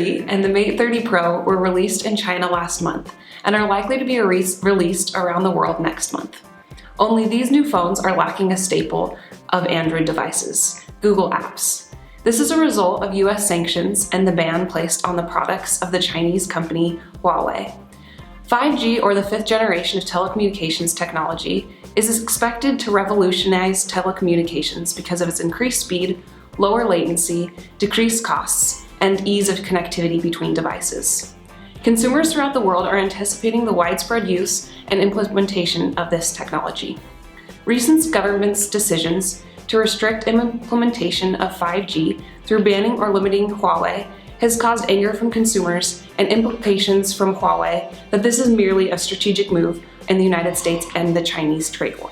30 and the Mate 30 Pro were released in China last month and are likely to be released around the world next month. Only these new phones are lacking a staple of Android devices, Google Apps. This is a result of US sanctions and the ban placed on the products of the Chinese company Huawei. 5G, or the fifth generation of telecommunications technology, is expected to revolutionize telecommunications because of its increased speed, lower latency, decreased costs, and ease of connectivity between devices. Consumers throughout the world are anticipating the widespread use and implementation of this technology. Recent government's decisions to restrict implementation of 5G through banning or limiting Huawei has caused anger from consumers and implications from Huawei that this is merely a strategic move in the United States and the Chinese trade war.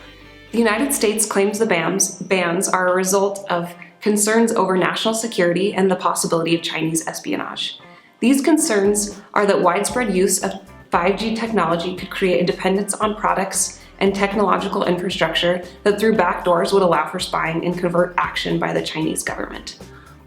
The United States claims the bans are a result of concerns over national security and the possibility of Chinese espionage. These concerns are that widespread use of 5G technology could create a dependence on products and technological infrastructure that through backdoors would allow for spying and covert action by the Chinese government.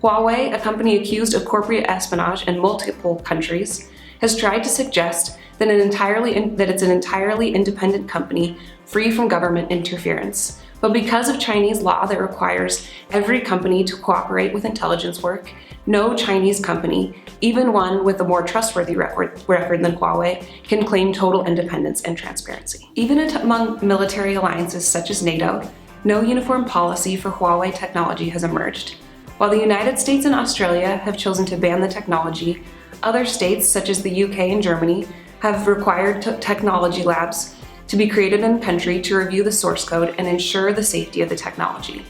Huawei, a company accused of corporate espionage in multiple countries, has tried to suggest that it's an entirely independent company free from government interference. But because of Chinese law that requires every company to cooperate with intelligence work, no Chinese company, even one with a more trustworthy record than Huawei, can claim total independence and transparency. Even among military alliances such as NATO, no uniform policy for Huawei technology has emerged. While the United States and Australia have chosen to ban the technology, other states such as the UK and Germany have required technology labs to be created in the country to review the source code and ensure the safety of the technology.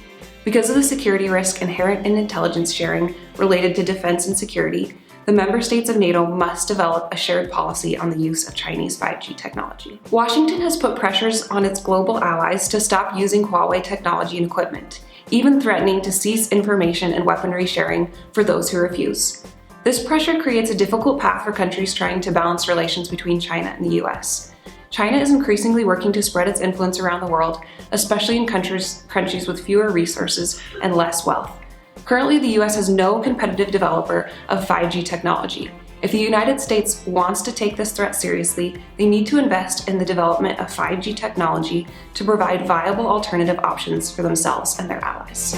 Because of the security risk inherent in intelligence sharing related to defense and security, the member states of NATO must develop a shared policy on the use of Chinese 5G technology. Washington has put pressures on its global allies to stop using Huawei technology and equipment, even threatening to cease information and weaponry sharing for those who refuse. This pressure creates a difficult path for countries trying to balance relations between China and the US. China is increasingly working to spread its influence around the world, especially in countries with fewer resources and less wealth. Currently, the US has no competitive developer of 5G technology. If the United States wants to take this threat seriously, they need to invest in the development of 5G technology to provide viable alternative options for themselves and their allies.